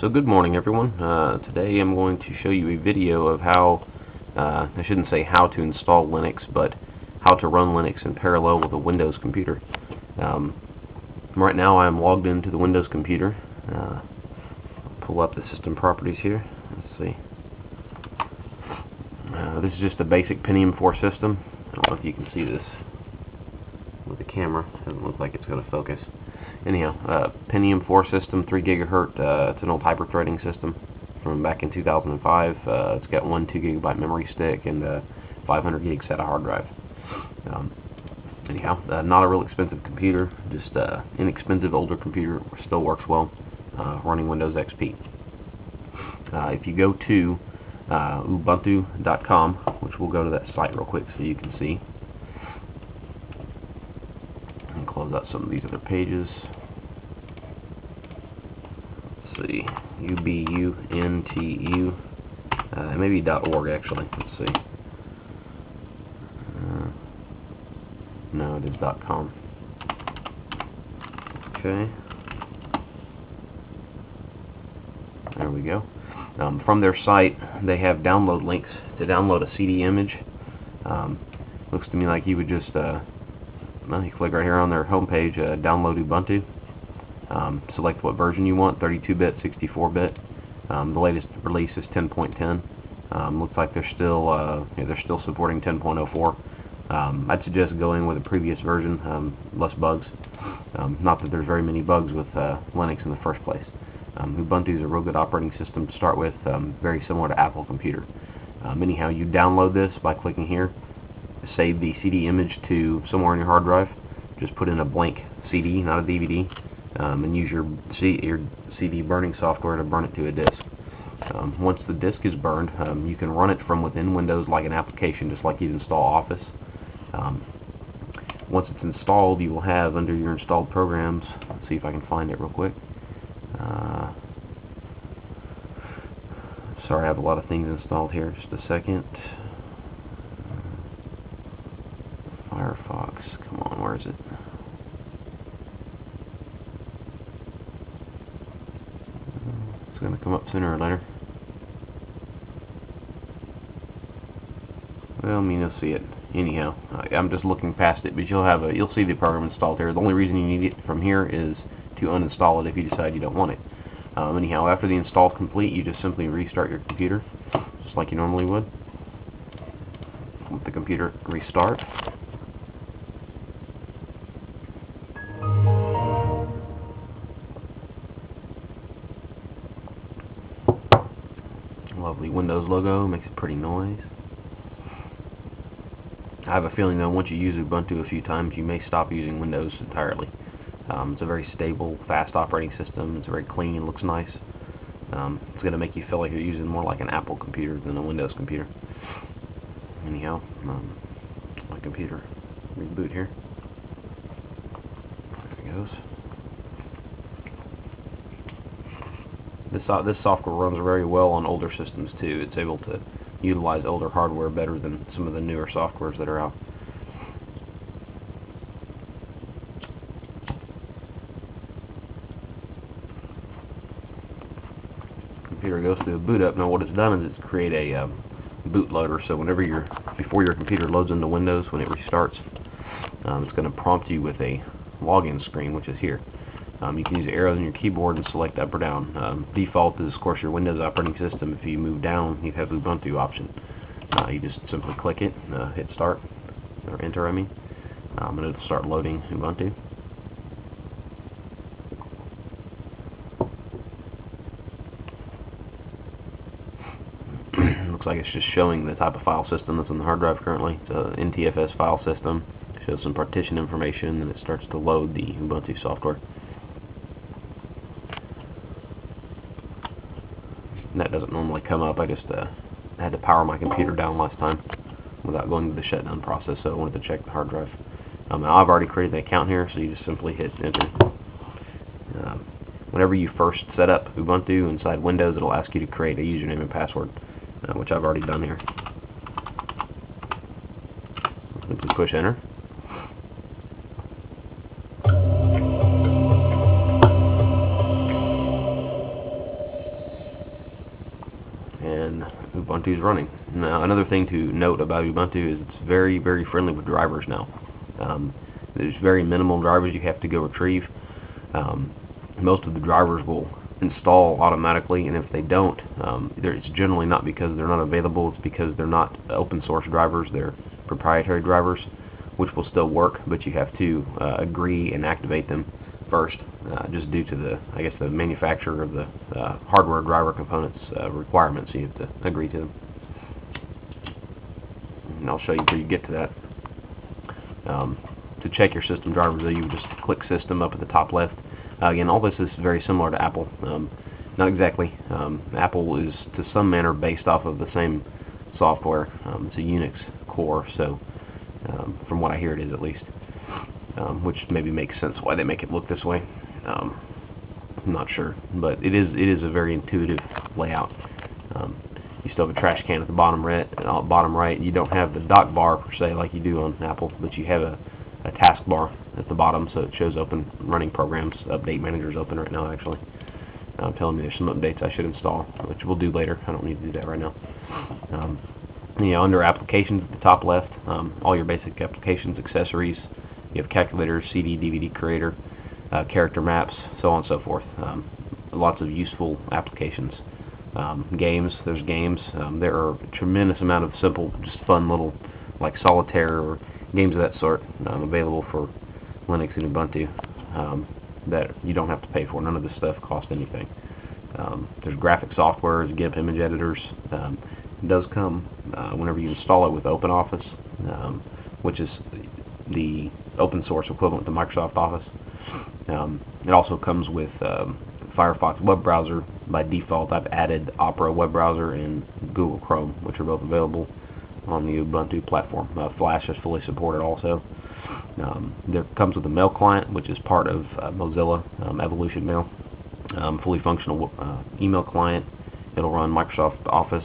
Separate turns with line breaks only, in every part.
So good morning everyone. Today I'm going to show you a video of how, I shouldn't say how to install Linux, but how to run Linux in parallel with a Windows computer. Right now I'm logged into the Windows computer. Pull up the system properties here. Let's see. This is just a basic Pentium 4 system. I don't know if you can see this with the camera. It doesn't look like it's going to focus. Anyhow, Pentium 4 system, 3 gigahertz. It's an old hyper-threading system from back in 2005. It's got one 2 gigabyte memory stick and 500 gig SATA hard drive. Anyhow, not a real expensive computer, just inexpensive older computer. Still works well, running Windows XP. If you go to Ubuntu.com, which we'll go to that site real quick so you can see. And close out some of these other pages. Let's see, Ubuntu, maybe .org actually. Let's see. No, it is .com. Okay. There we go. From their site, they have download links to download a CD image. Looks to me like you would just, well, you click right here on their homepage, download Ubuntu. Select what version you want, 32-bit, 64-bit. The latest release is 10.10. Looks like they're still supporting 10.04. I'd suggest going with a previous version, less bugs. Not that there's very many bugs with Linux in the first place. Ubuntu is a real good operating system to start with, very similar to Apple Computer. Anyhow, you download this by clicking here, save the CD image to somewhere in your hard drive. Just put in a blank CD, not a DVD, and use your CD burning software to burn it to a disk. Once the disk is burned, you can run it from within Windows like an application, just like you'd install Office. Once it's installed, you will have under your installed programs, let's see if I can find it real quick. Sorry, I have a lot of things installed here. Just a second. Firefox. Come on, where is it? It's going to come up sooner or later. Well, I mean, you'll see it. Anyhow, I'm just looking past it, but you'll see the program installed here. The only reason you need it from here is to uninstall it if you decide you don't want it. Anyhow, after the install is complete, you just simply restart your computer, just like you normally would. Let the computer restart. Lovely Windows logo, makes a pretty noise. I have a feeling that once you use Ubuntu a few times, you may stop using Windows entirely. It's a very stable, fast operating system. It's very clean, looks nice. It's going to make you feel like you're using more like an Apple computer than a Windows computer. Anyhow, my computer reboot here. There it goes. This software runs very well on older systems too. It's able to utilize older hardware better than some of the newer softwares that are out. Computer goes through the boot up. Now what it's done is it's create a bootloader, so before your computer loads into Windows, when it restarts, it's going to prompt you with a login screen, which is here. You can use the arrows on your keyboard and select up or down. Default is of course your Windows operating system. If you move down, you have the Ubuntu option. You just simply click it, hit start, or enter I mean, and it'll start loading Ubuntu. Looks like it's just showing the type of file system that's on the hard drive currently. It's a NTFS file system. It shows some partition information, and it starts to load the Ubuntu software. And that doesn't normally come up. I just had to power my computer down last time without going through the shutdown process, so I wanted to check the hard drive. Now I've already created an account here, so you just simply hit enter. Whenever you first set up Ubuntu inside Windows, it'll ask you to create a username and password, which I've already done here. Simply push enter. Ubuntu is running. Now, another thing to note about Ubuntu is it's very, very friendly with drivers now. There's very minimal drivers you have to go retrieve. Most of the drivers will install automatically, and if they don't, it's generally not because they're not available. It's because they're not open source drivers. They're proprietary drivers, which will still work, but you have to agree and activate them first, just due to the manufacturer of the hardware driver components requirements. You have to agree to them, and I'll show you where you get to that. To check your system drivers, though, you would just click System up at the top left. Again, all this is very similar to Apple. Not exactly. Apple is to some manner based off of the same software. It's a Unix core, so from what I hear it is, at least, which maybe makes sense why they make it look this way. I'm not sure, but it is a very intuitive layout. You still have a trash can at the bottom right. You don't have the dock bar per se like you do on Apple, but you have a taskbar at the bottom, so it shows open running programs. Update Manager is open right now, actually. Telling me there's some updates I should install, which we'll do later. I don't need to do that right now. Under Applications at the top left, all your basic applications, accessories. You have calculators, CD, DVD creator, character maps, so on and so forth. Lots of useful applications. Games, there's games. There are a tremendous amount of simple, just fun little, like solitaire or games of that sort, available for Linux and Ubuntu, that you don't have to pay for. None of this stuff costs anything. There's graphic software, GIMP image editors. It does come whenever you install it with OpenOffice, which is the open source equivalent to Microsoft Office. It also comes with Firefox web browser. By default, I've added Opera web browser and Google Chrome, which are both available on the Ubuntu platform. Flash is fully supported also. There comes with a mail client, which is part of Mozilla Evolution Mail. Fully functional email client. It'll run Microsoft Office,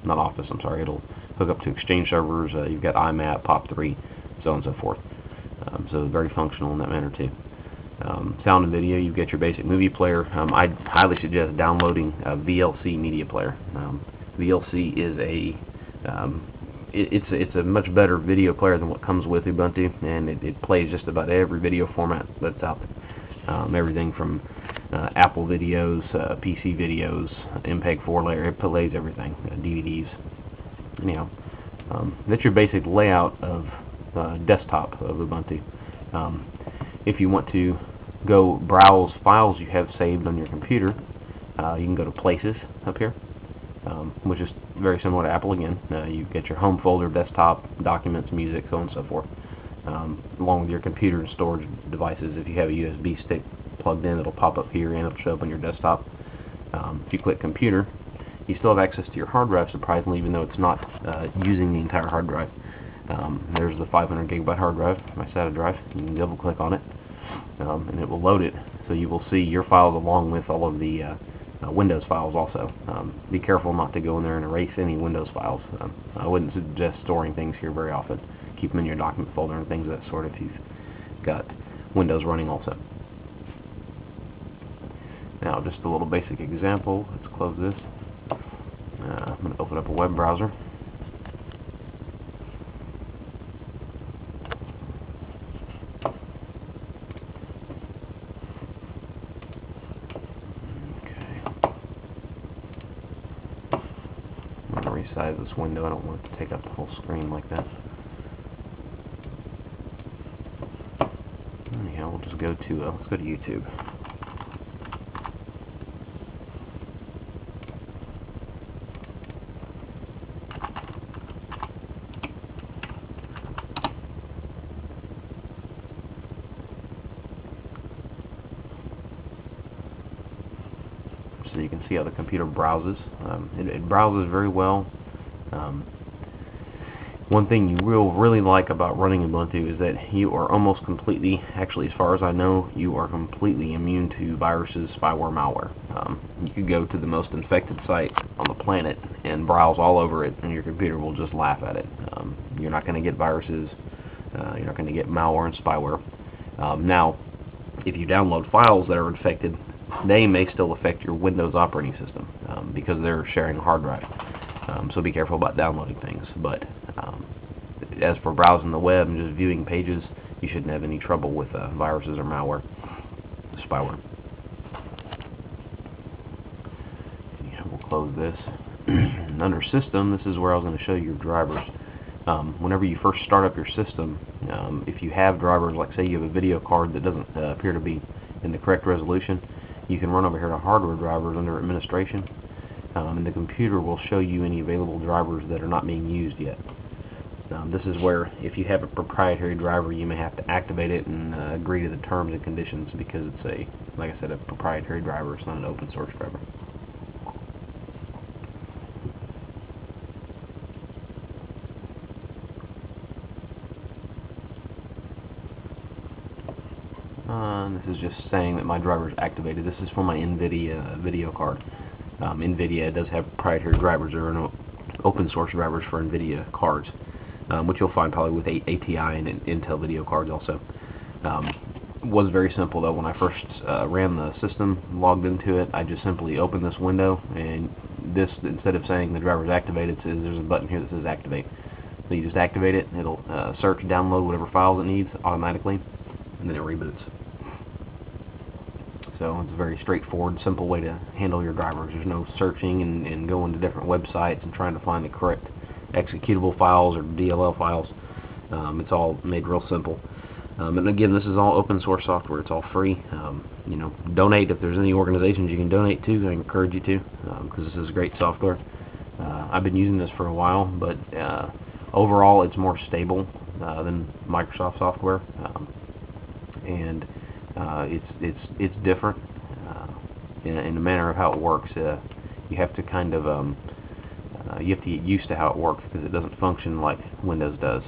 not Office, I'm sorry. It'll hook up to Exchange servers. You've got IMAP, POP3, so on and so forth. So very functional in that manner too. Sound and video, you get your basic movie player. I'd highly suggest downloading a VLC media player. VLC is it's a much better video player than what comes with Ubuntu, and it plays just about every video format that's out there. Everything from Apple videos, PC videos, MPEG-4 layer, it plays everything, DVDs. Anyhow, that's your basic layout of desktop of Ubuntu. If you want to go browse files you have saved on your computer, you can go to Places up here, which is very similar to Apple again. You get your home folder, desktop, documents, music, so on and so forth, along with your computer and storage devices. If you have a USB stick plugged in, it'll pop up here and it'll show up on your desktop. If you click Computer, you still have access to your hard drive, surprisingly, even though it's not using the entire hard drive. There's the 500 gigabyte hard drive, my SATA drive. You can double click on it, and it will load it, so you will see your files along with all of the Windows files also. Be careful not to go in there and erase any Windows files. I wouldn't suggest storing things here very often. Keep them in your document folder and things of that sort if you've got Windows running also. Now, just a little basic example. Let's close this. I'm going to open up a web browser. Resize this window. I don't want it to take up the whole screen like that. Anyhow, we'll just go to let's go to YouTube. So you can see how the computer browses. It browses very well. One thing you will really like about running Ubuntu is that you are almost completely, actually as far as I know, you are completely immune to viruses, spyware, malware. You could go to the most infected site on the planet and browse all over it, and your computer will just laugh at it. You're not going to get viruses, you're not going to get malware and spyware. Now, if you download files that are infected, they may still affect your Windows operating system because they're sharing a hard drive. So be careful about downloading things. But as for browsing the web and just viewing pages, you shouldn't have any trouble with viruses or malware, spyware. Yeah, we'll close this. And under System, this is where I was going to show you your drivers. Whenever you first start up your system, if you have drivers, like say you have a video card that doesn't appear to be in the correct resolution, you can run over here to Hardware Drivers under Administration, and the computer will show you any available drivers that are not being used yet. This is where, if you have a proprietary driver, you may have to activate it and agree to the terms and conditions, because it's like I said, a proprietary driver. It's not an open source driver. This is just saying that my driver is activated. This is for my NVIDIA video card. NVIDIA does have proprietary drivers. There are no open source drivers for NVIDIA cards, which you'll find probably with ATI and Intel video cards also. It was very simple though. When I first ran the system, logged into it, I just simply opened this window, and this, instead of saying the driver is activated, says there's a button here that says activate. So you just activate it, and it'll search, download whatever files it needs automatically, and then it reboots. So it's a very straightforward, simple way to handle your drivers. There's no searching and going to different websites and trying to find the correct executable files or DLL files. It's all made real simple. And again, this is all open source software. It's all free. You know, donate if there's any organizations you can donate to. I encourage you to, because this is great software. I've been using this for a while, but overall, it's more stable than Microsoft software, and it's different in the manner of how it works. You have to kind of you have to get used to how it works, because it doesn't function like Windows does.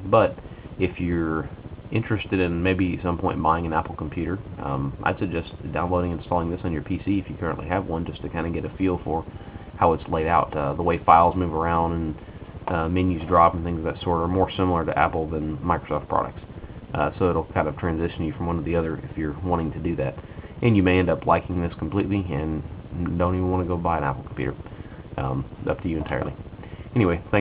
But if you're interested in maybe at some point buying an Apple computer, I'd suggest downloading and installing this on your PC if you currently have one, just to kind of get a feel for how it's laid out. The way files move around and menus drop and things of that sort are more similar to Apple than Microsoft products. So it'll kind of transition you from one to the other if you're wanting to do that. And you may end up liking this completely and don't even want to go buy an Apple computer. Up to you entirely. Anyway, thanks.